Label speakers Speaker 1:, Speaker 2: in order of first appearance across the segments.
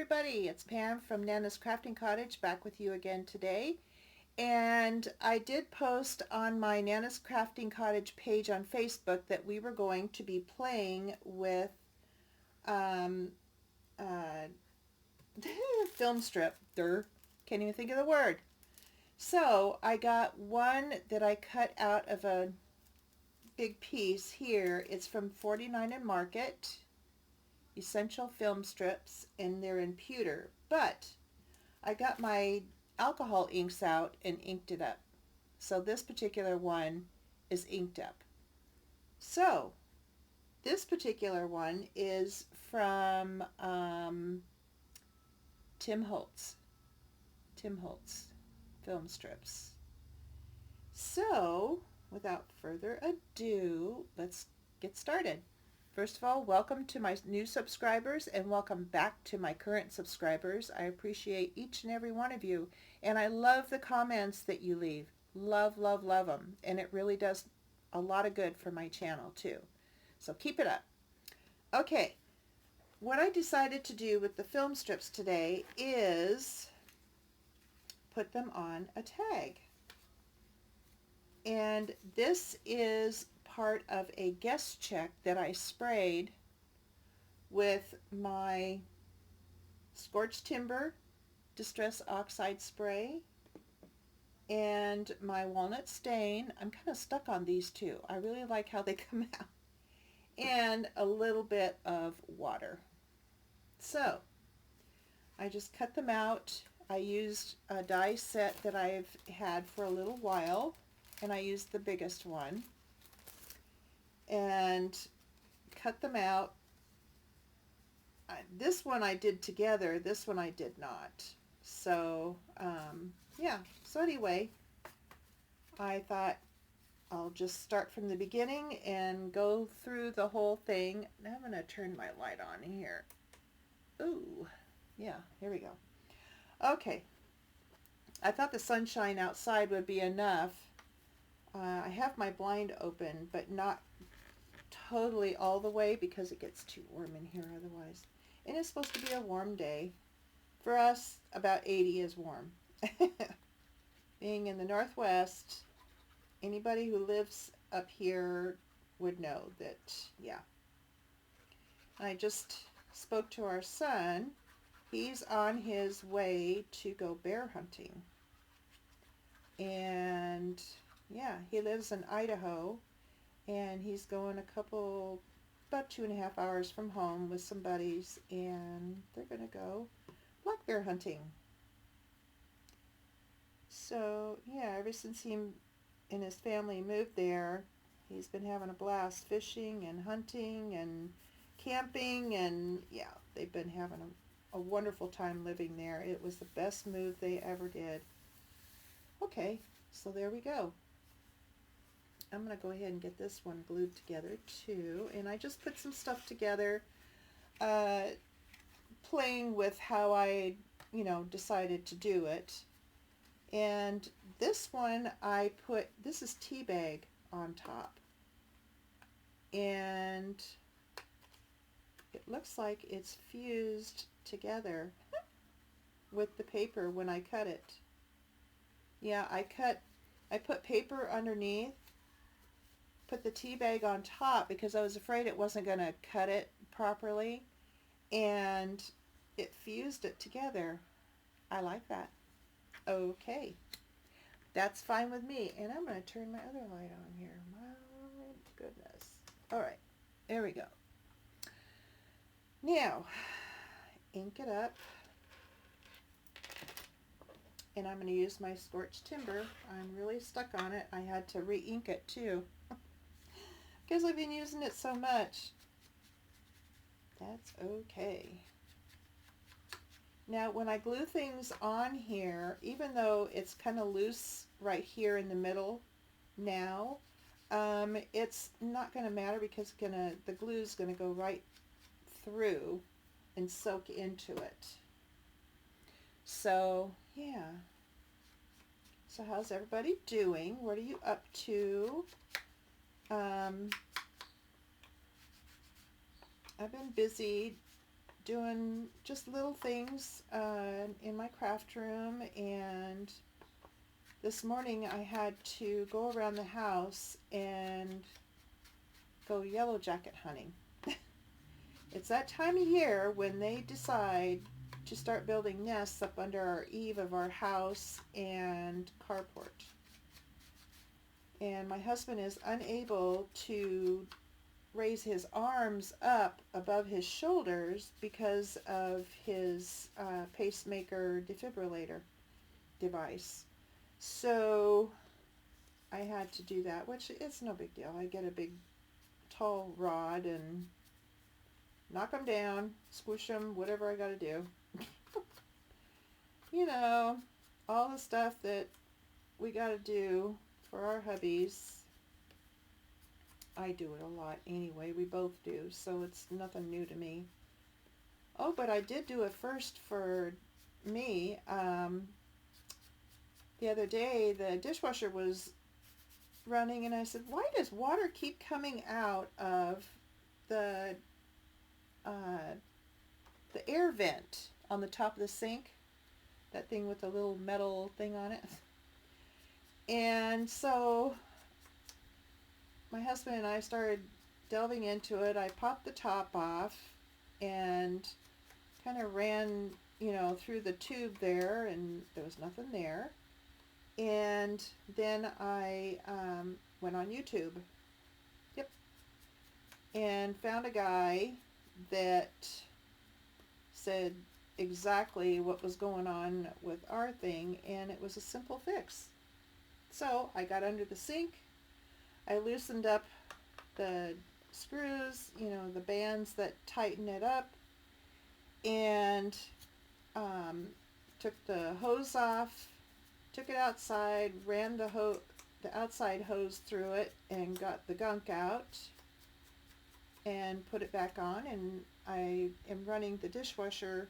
Speaker 1: everybody, it's Pam from Nana's Crafting Cottage back with you again today. And I did post on my Nana's Crafting Cottage page on Facebook that we were going to be playing with um, uh, Filmstrip. Can't even think of the word. So I got one that I cut out of a big piece here. It's from 49 and Market. Essential film strips, and they're in pewter, but I got my alcohol inks out and inked it up. So this particular one is inked up. So this particular one is from Tim Holtz film strips. So without further ado, let's get started. First of all, welcome to my new subscribers and welcome back to my current subscribers. I appreciate each and every one of you, and I love the comments that you leave. Love, love, love them, and it really does a lot of good for my channel too. So keep it up. Okay, what I decided to do with the film strips today is put them on a tag. And this is part of a guest check that I sprayed with my scorched timber distress oxide spray and my walnut stain. I'm kind of stuck on these two. I really like how they come out. And a little bit of water. So I just cut them out. I used a die set that I've had for a little while, and I used the biggest one and cut them out. This one I did together, this one I did not. So yeah, so anyway, I thought I'll just start from the beginning and go through the whole thing. Now I'm going to turn my light on here. Ooh, yeah, here we go. Okay, I thought the sunshine outside would be enough. I have my blind open, but not totally all the way because it gets too warm in here otherwise. And it's supposed to be a warm day. For us, about 80 is warm. Being in the Northwest, anybody who lives up here would know that, yeah. I just spoke to our son. He's on his way to go bear hunting. And yeah, he lives in Idaho. And he's going about 2.5 hours from home with some buddies, and they're going to go black bear hunting. So yeah, ever since he and his family moved there, he's been having a blast fishing and hunting and camping, and yeah, they've been having a wonderful time living there. It was the best move they ever did. Okay, so there we go. I'm going to go ahead and get this one glued together too. And I just put some stuff together, playing with how I, decided to do it. And this one this is tea bag on top. And it looks like it's fused together with the paper when I cut it. Yeah, I put paper underneath, put the tea bag on top because I was afraid it wasn't going to cut it properly, and it fused it together. I like that. Okay, that's fine with me. And I'm going to turn my other light on here. My goodness. All right, there we go. Now, ink it up. And I'm going to use my scorched timber. I'm really stuck on it. I had to re-ink it too because I've been using it so much. That's okay. Now when I glue things on here, even though it's kind of loose right here in the middle now, it's not going to matter because the glue is going to go right through and soak into it. So yeah. So how's everybody doing? What are you up to? I've been busy doing just little things in my craft room, and this morning I had to go around the house and go yellow jacket hunting. It's that time of year when they decide to start building nests up under our eave of our house and carport. And my husband is unable to raise his arms up above his shoulders because of his pacemaker defibrillator device. So I had to do that, which is no big deal. I get a big tall rod and knock them down, squish them, whatever I got to do. You know, all the stuff that we got to do for our hubbies. I do it a lot anyway. We both do, so it's nothing new to me. Oh, but I did do it first for me. The other day, the dishwasher was running, and I said, why does water keep coming out of the air vent on the top of the sink? That thing with the little metal thing on it. And so my husband and I started delving into it. I popped the top off and kind of ran, through the tube there, and there was nothing there. And then I went on YouTube. Yep. And found a guy that said exactly what was going on with our thing, and it was a simple fix. So I got under the sink, I loosened up the screws, the bands that tighten it up, and took the hose off, took it outside, ran the outside hose through it, and got the gunk out, and put it back on. And I am running the dishwasher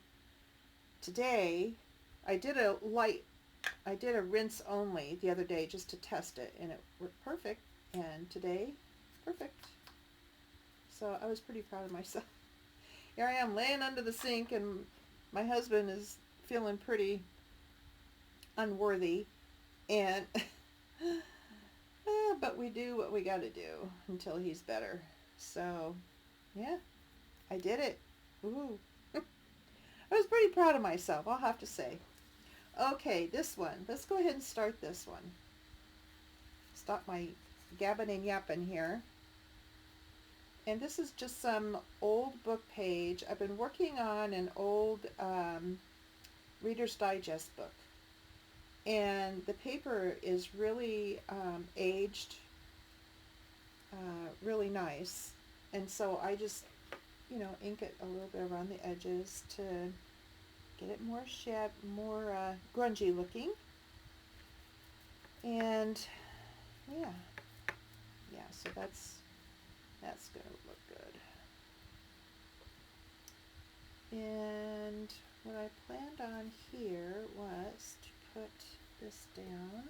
Speaker 1: today. I did a rinse only the other day just to test it, and it worked perfect. And today, perfect. So I was pretty proud of myself. Here I am laying under the sink, and my husband is feeling pretty unworthy, and but we do what we got to do until he's better. So yeah, I did it. Ooh. I was pretty proud of myself, I'll have to say. Okay, this one. Let's go ahead and start this one. Stop my gabbing and yapping here. And this is just some old book page. I've been working on an old Reader's Digest book. And the paper is really aged, really nice. And so I just, ink it a little bit around the edges to get it more grungy looking. And yeah, so that's gonna look good. And what I planned on here was to put this down.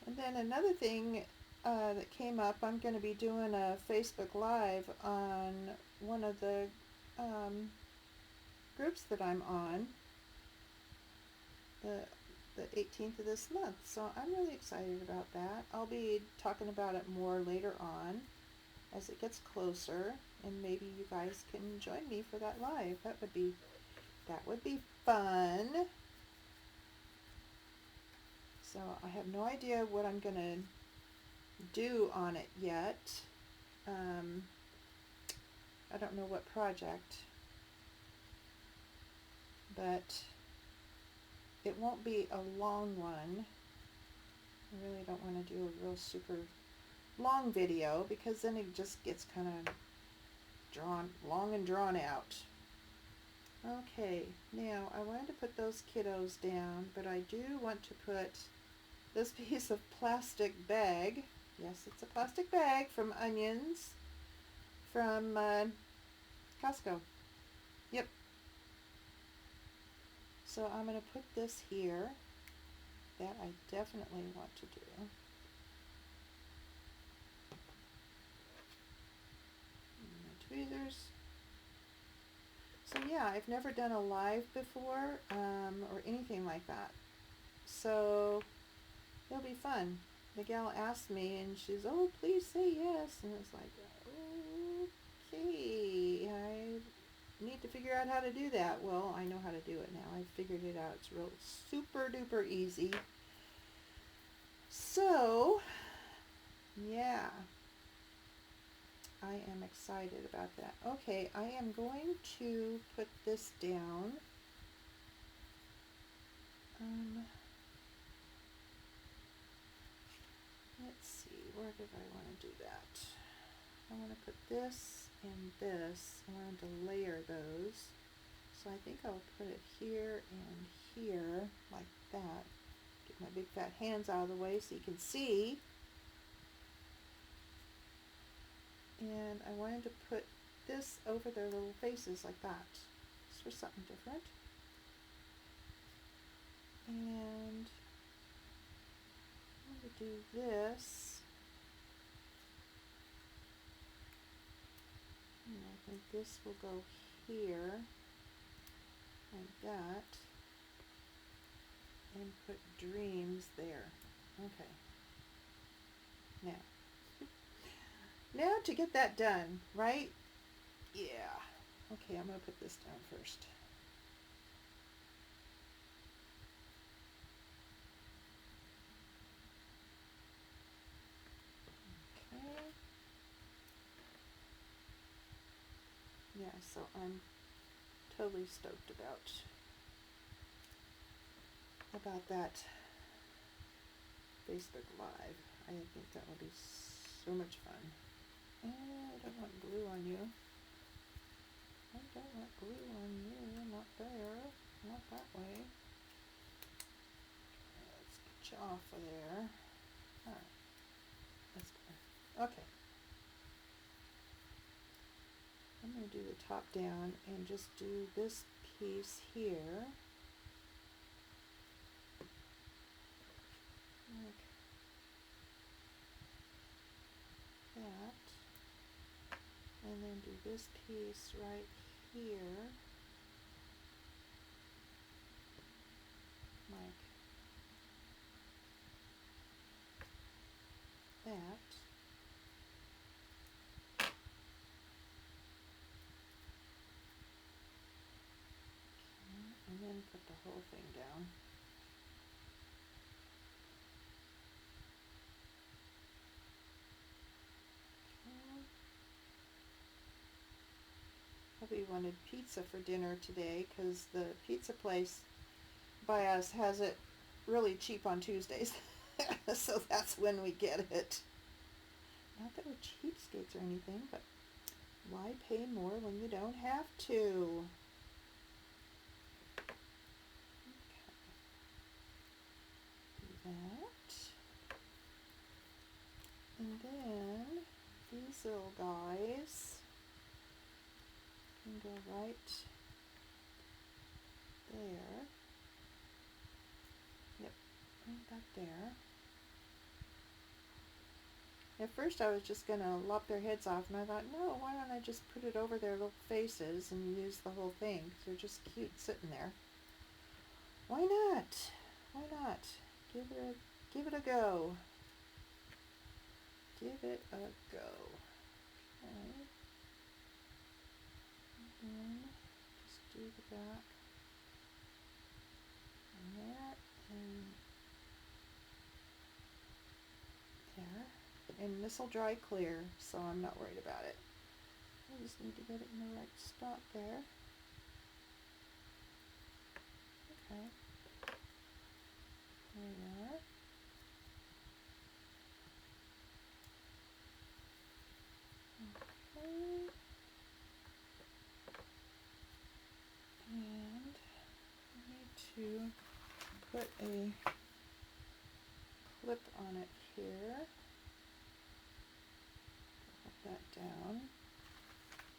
Speaker 1: And then another thing that came up, I'm going to be doing a Facebook Live on one of the groups that I'm on, the 18th of this month. So I'm really excited about that. I'll be talking about it more later on as it gets closer, and maybe you guys can join me for that live. That would be fun. So I have no idea what I'm going to do on it yet. I don't know what project, but it won't be a long one. I really don't want to do a real super long video, because then it just gets kind of long and drawn out. Okay, now I wanted to put those kiddos down, but I do want to put this piece of plastic bag. Yes, it's a plastic bag from onions from Costco. Yep. So I'm going to put this here. That I definitely want to do. So yeah, I've never done a live before, or anything like that. So it'll be fun. The gal asked me and she's, oh, please say yes. And it's like, okay, I need to figure out how to do that. Well, I know how to do it now. I've figured it out. It's real super duper easy. So, yeah, I am excited about that. Okay, I am going to put this down. Let's see, where did I want to do that? I want to put this and this. I wanted to layer those. So I think I'll put it here and here, like that. Get my big fat hands out of the way so you can see. And I wanted to put this over their little faces like that. Just for something different. And I'm going to do this. And I think this will go here, like that, and put dreams there. Okay. Now to get that done, right? Yeah. Okay, I'm going to put this down first. Okay. Yeah, so I'm totally stoked about that Facebook Live. I think that will be so much fun. And I don't want glue on you. I don't want glue on you. Not there. Not that way. Let's get you off of there. Alright. That's good. Okay. I'm going to do the top down and just do this piece here. Like that. And then do this piece right here. Like that. And then put the whole thing down. Hubby wanted pizza for dinner today because the pizza place by us has it really cheap on Tuesdays. So that's when we get it. Not that we're cheapskates or anything, but why pay more when you don't have to? That. And then these little guys can go right there. Yep, right back there. At first I was just going to lop their heads off, and I thought, no, why don't I just put it over their little faces and use the whole thing, because they're just cute sitting there. Why not? Why not? Give it a go. Give it a go. Okay. And then just do the back. And there. And there. And this will dry clear, so I'm not worried about it. I just need to get it in the right spot there. Okay. There we are. Okay. And I need to put a clip on it here. Put that down.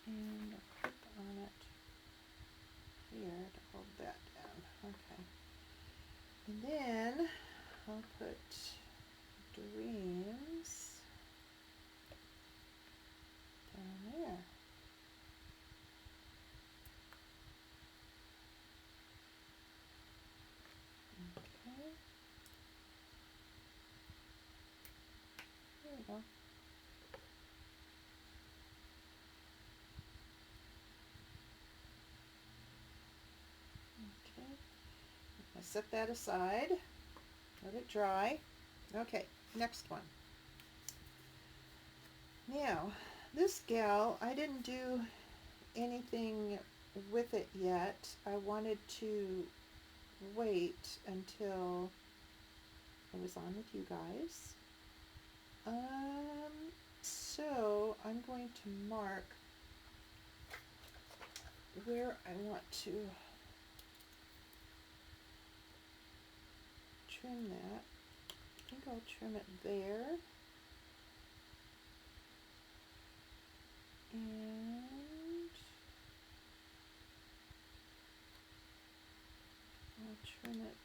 Speaker 1: And a clip on it here to hold that down. Okay. And then I'll put dreams down there. go. Okay, I set that aside, let it dry. Okay, next one. Now, this gal, I didn't do anything with it yet. I wanted to wait until I was on with you guys. So I'm going to mark where I want to trim that. I think I'll trim it there. And I'll trim it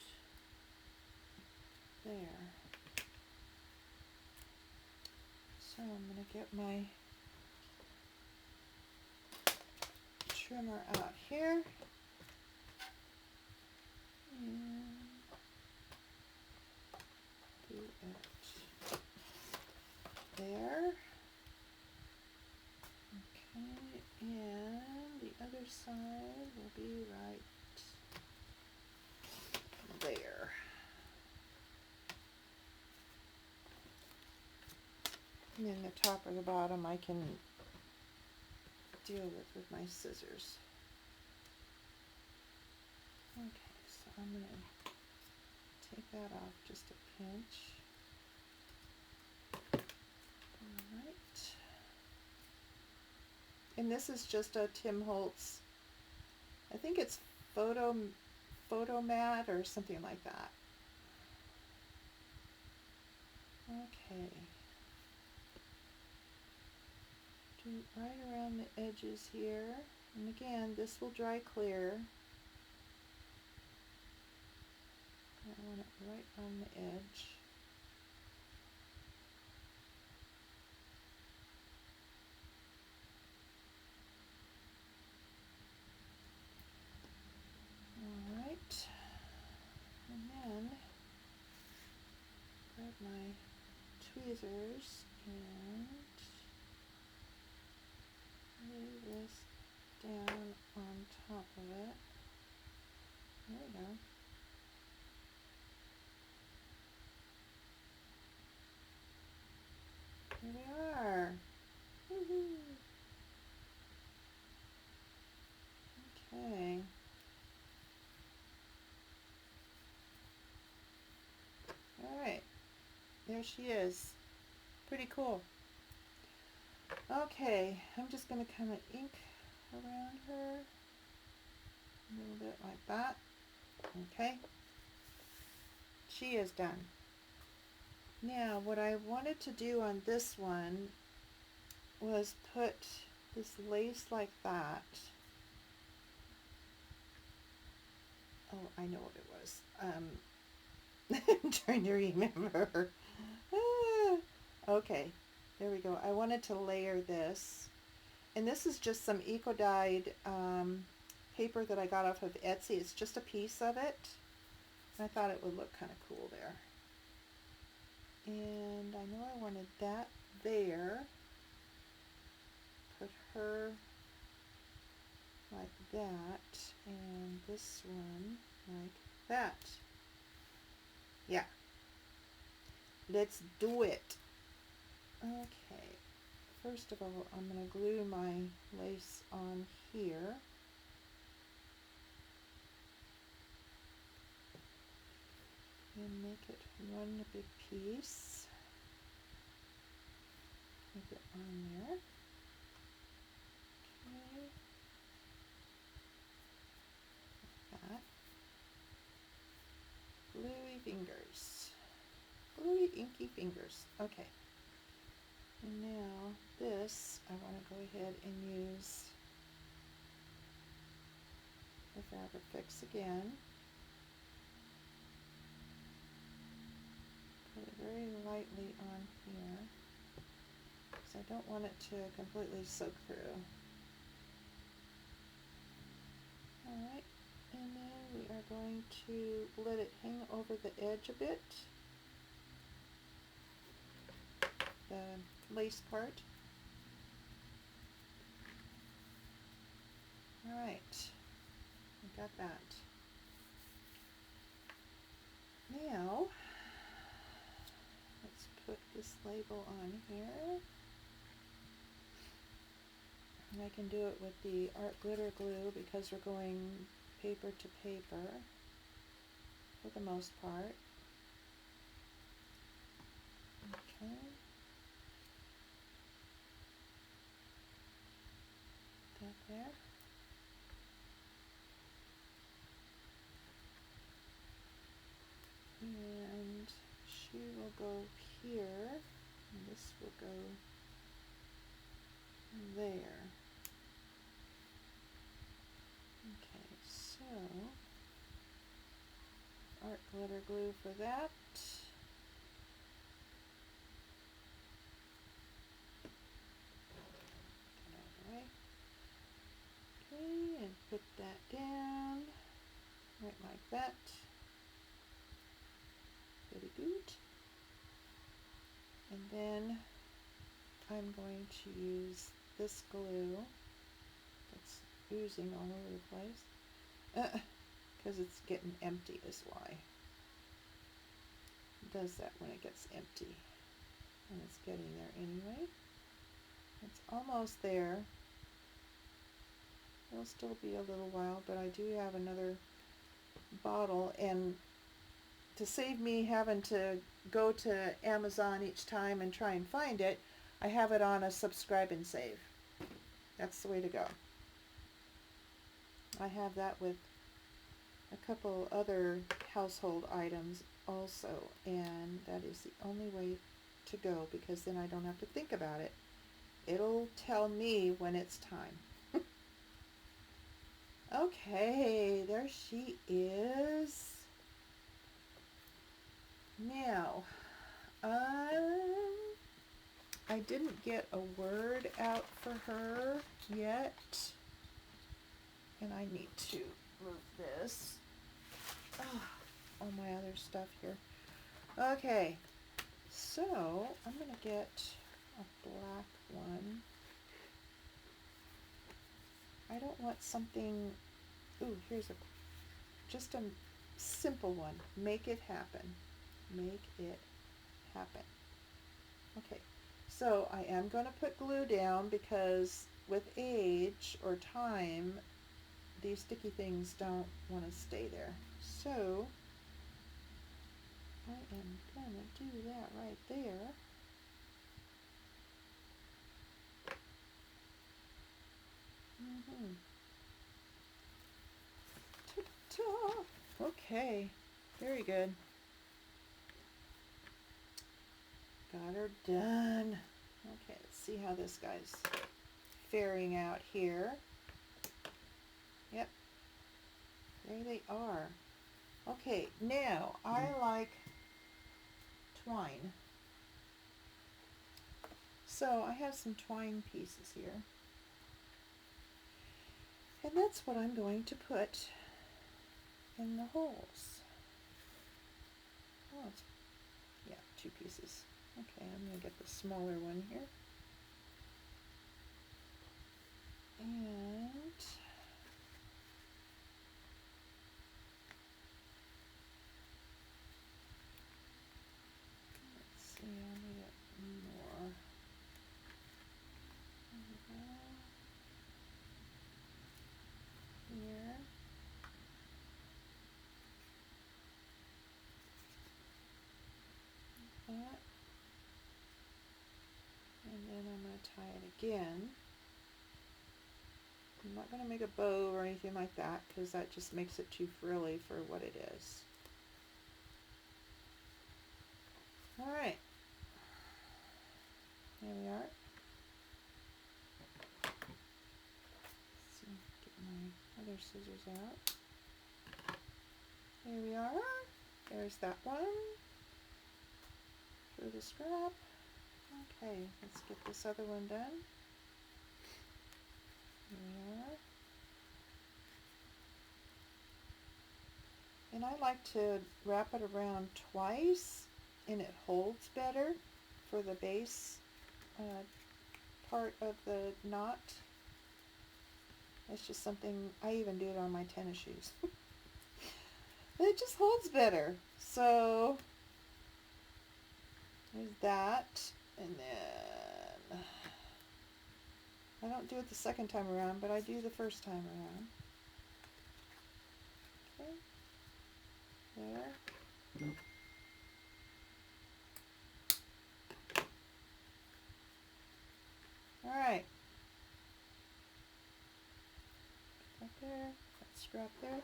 Speaker 1: there. So I'm going to get my trimmer out here. And do it there. Okay, and the other side will be right there. And then the top or the bottom I can deal with my scissors. Okay, so I'm going to take that off just a pinch. Alright. And this is just a Tim Holtz, I think it's photo mat or something like that. Okay. Do right around the edges here. And again, this will dry clear. I want it right on the edge. Alright. And then grab my tweezers and lay this down on top of it. There we go. Here we are. Woohoo! Okay. Alright. There she is. Pretty cool. Okay, I'm just going to kind of ink around her a little bit like that. Okay. She is done. Now, what I wanted to do on this one was put this lace like that. Oh, I know what it was. I'm trying to remember. Okay, there we go. I wanted to layer this. And this is just some eco-dyed paper that I got off of Etsy. It's just a piece of it. I thought it would look kind of cool there. And I know I wanted that there. Put her like that, and this one like that. Yeah. Let's do it. Okay. First of all, I'm going to glue my lace on here. And make it one big piece. Make it on there. Okay. Like that. Gluey fingers. Gluey inky fingers. Okay. And now this, I want to go ahead and use the Fabric Fix again. Put it very lightly on here because I don't want it to completely soak through. Alright, and then we are going to let it hang over the edge a bit. the lace part. Alright, I got that. Now, let's put this label on here. And I can do it with the art glitter glue because we're going paper to paper for the most part. Okay. That there. And she will go here, and this will go there. Okay, so art glitter glue for that. Get out of the way. Okay, and put that down, right like that. Very good. And then I'm going to use this glue that's oozing all over the place because it's getting empty is why. It does that when it gets empty, and it's getting there anyway. It's almost there. It'll still be a little while, but I do have another bottle, and to save me having to go to Amazon each time and try and find it, I have it on a subscribe and save. That's the way to go. I have that with a couple other household items also, and that is the only way to go because then I don't have to think about it. It'll tell me when it's time. Okay, there she is. Now, I didn't get a word out for her yet, and I need to move this. All my other stuff here. Okay, so I'm going to get a black one. I don't want something, here's just a simple one. Make it happen. Make it happen. Okay, so I am going to put glue down because with age or time, these sticky things don't want to stay there. So I am going to do that right there. Ta-ta. Okay, very good. Got her done. Okay, let's see how this guy's faring out here. Yep, there they are. Okay, now I like twine. So I have some twine pieces here. And that's what I'm going to put in the holes. Oh, yeah, 2 pieces. Okay, I'm going to get the smaller one here. And let's see, I'll need it more. There we go. Here. Like that. And then I'm going to tie it again. I'm not going to make a bow or anything like that because that just makes it too frilly for what it is. Alright, there we are. Let's see, get my other scissors out. There we are. There's that one. Through the scrap. Okay, let's get this other one done. Here we are. And I like to wrap it around twice and it holds better for the base part of the knot. It's just something, I even do it on my tennis shoes. It just holds better. So there's that. And then I don't do it the second time around, but I do the first time around. Okay. There. Alright. Right there. That scrap there.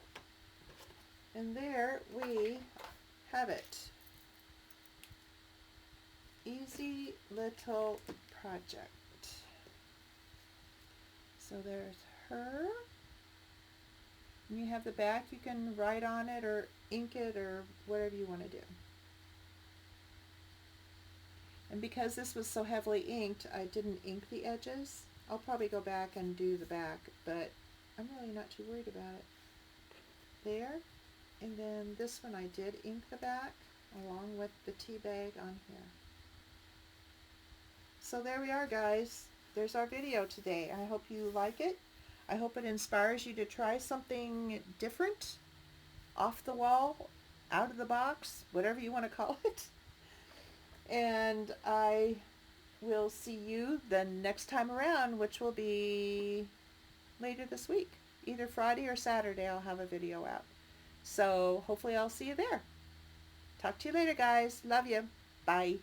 Speaker 1: And there we have it. Easy little project. So there's her. And you have the back. You can write on it or ink it or whatever you want to do. And because this was so heavily inked, I didn't ink the edges. I'll probably go back and do the back, but I'm really not too worried about it. There. And then this one I did ink the back along with the tea bag on here. So there we are, guys. There's our video today. I hope you like it. I hope it inspires you to try something different, off the wall, out of the box, whatever you want to call it. And I will see you the next time around, which will be later this week. Either Friday or Saturday I'll have a video out. So hopefully I'll see you there. Talk to you later, guys. Love you. Bye.